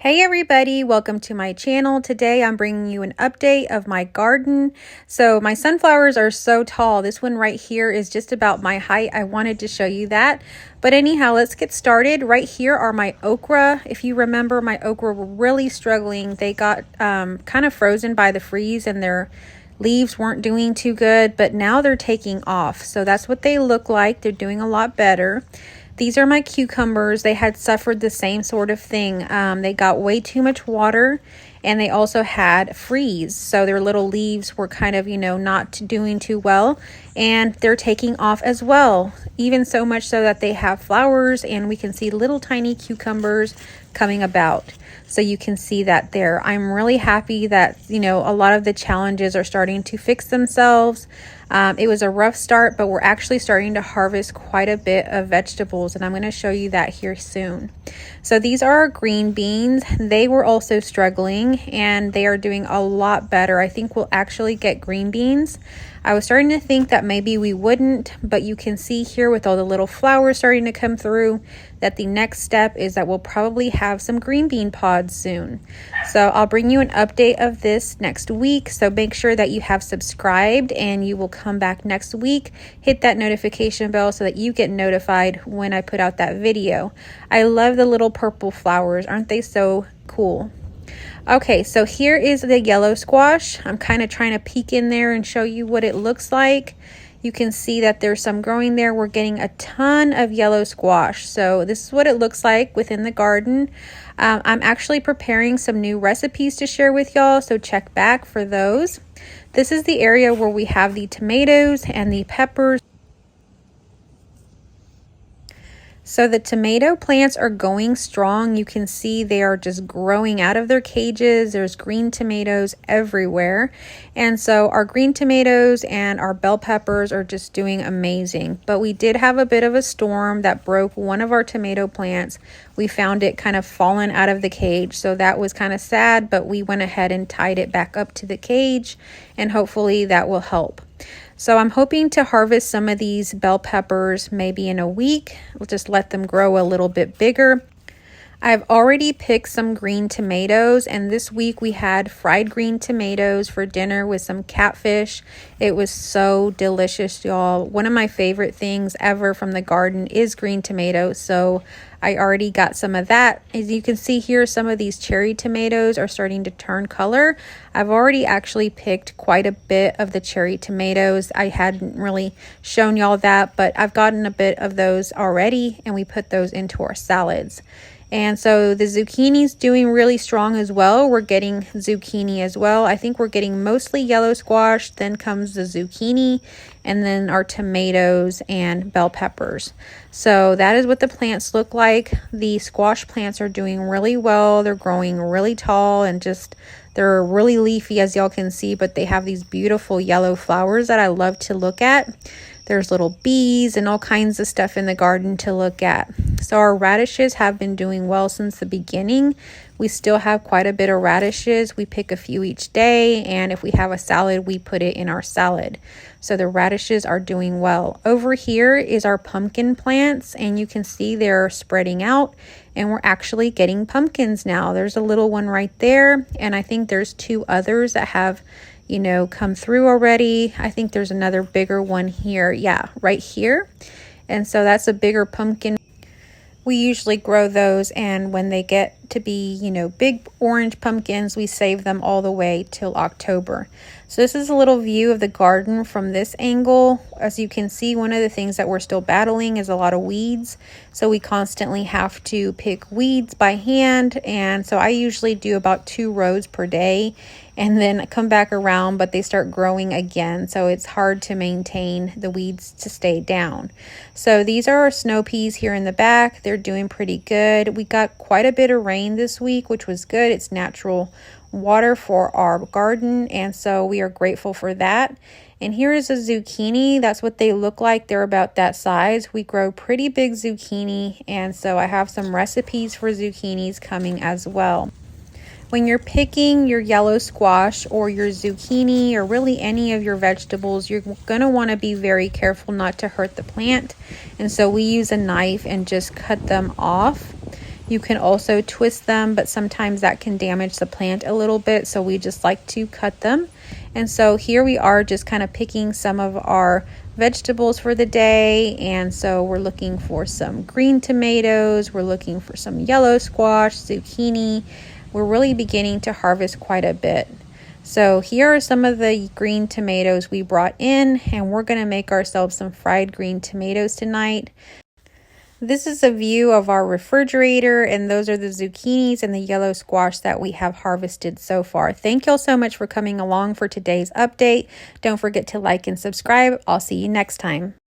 Hey everybody, welcome to my channel. Today I'm bringing you an update of my garden. So my sunflowers are so tall. This one right here is just about my height. I wanted to show you that. But anyhow, let's get started. Right here are my okra. If you remember, my okra were really struggling. They got kind of frozen by the freeze and their leaves weren't doing too good, but now they're taking off. So that's what they look like. They're doing a lot better. These are my cucumbers. They had suffered the same sort of thing. They got way too much water, and they also had freeze. So their little leaves were kind of, not doing too well, and they're taking off as well. Even so much so that they have flowers, and we can see little tiny cucumbers coming about. So you can see that there. I'm really happy that, a lot of the challenges are starting to fix themselves. It was a rough start, but we're actually starting to harvest quite a bit of vegetables, and I'm going to show you that here soon. So these are our green beans. They were also struggling, and they are doing a lot better. I think we'll actually get green beans. I was starting to think that maybe we wouldn't, but you can see here with all the little flowers starting to come through that the next step is that we'll probably have some green bean pods soon. So I'll bring you an update of this next week. So make sure that you have subscribed and you will come back next week. Hit that notification bell so that you get notified when I put out that video. I love the little purple flowers. Aren't they so cool? Okay, so here is the yellow squash. I'm kind of trying to peek in there and show you what it looks like. You can see that there's some growing there. We're getting a ton of yellow squash. So this is what it looks like within the garden. I'm actually preparing some new recipes to share with y'all, so check back for those. This is the area where we have the tomatoes and the peppers. So the tomato plants are going strong. You can see they are just growing out of their cages. There's green tomatoes everywhere. And so our green tomatoes and our bell peppers are just doing amazing. But we did have a bit of a storm that broke one of our tomato plants. We found it kind of fallen out of the cage. So that was kind of sad, but we went ahead and tied it back up to the cage, and hopefully that will help. So I'm hoping to harvest some of these bell peppers maybe in a week. We'll just let them grow a little bit bigger. I've already picked some green tomatoes, and this week we had fried green tomatoes for dinner with some catfish. It was so delicious, y'all. One of my favorite things ever from the garden is green tomatoes, so I already got some of that. As you can see here, some of these cherry tomatoes are starting to turn color. I've already actually picked quite a bit of the cherry tomatoes. I hadn't really shown y'all that, but I've gotten a bit of those already, and we put those into our salads. And so the zucchini's doing really strong as well. We're getting zucchini as well. I think we're getting mostly yellow squash, then comes the zucchini, and then our tomatoes and bell peppers. So that is what the plants look like. The squash plants are doing really well. They're growing really tall and they're really leafy, as y'all can see, but they have these beautiful yellow flowers that I love to look at. There's little bees and all kinds of stuff in the garden to look at. So our radishes have been doing well since the beginning. We still have quite a bit of radishes. We pick a few each day, and if we have a salad, we put it in our salad. So the radishes are doing well. Over here is our pumpkin plants, and you can see they're spreading out, and we're actually getting pumpkins now. There's a little one right there, and I think there's two others that have come through already. I think there's another bigger one here. Yeah, right here. And so that's a bigger pumpkin. We usually grow those, and when they get to be, big orange pumpkins, we save them all the way till October. So this is a little view of the garden from this angle. As you can see, one of the things that we're still battling is a lot of weeds. So we constantly have to pick weeds by hand. And so I usually do about 2 rows per day and then come back around, but they start growing again. So it's hard to maintain the weeds to stay down. So these are our snow peas here in the back. They're doing pretty good. We got quite a bit of rain this week, which was good. It's natural water for our garden, and so we are grateful for that. And here is a zucchini. That's what they look like. They're about that size. We grow pretty big zucchini, and so I have some recipes for zucchinis coming as well. When you're picking your yellow squash or your zucchini or really any of your vegetables, you're going to want to be very careful not to hurt the plant. And so we use a knife and just cut them off. You can also twist them, but sometimes that can damage the plant a little bit, so we just like to cut them. And so here we are just kind of picking some of our vegetables for the day. And so we're looking for some green tomatoes, we're looking for some yellow squash, zucchini. We're really beginning to harvest quite a bit. So here are some of the green tomatoes we brought in, and we're going to make ourselves some fried green tomatoes tonight. This is a view of our refrigerator, and those are the zucchinis and the yellow squash that we have harvested so far. Thank y'all so much for coming along for today's update. Don't forget to like and subscribe. I'll see you next time.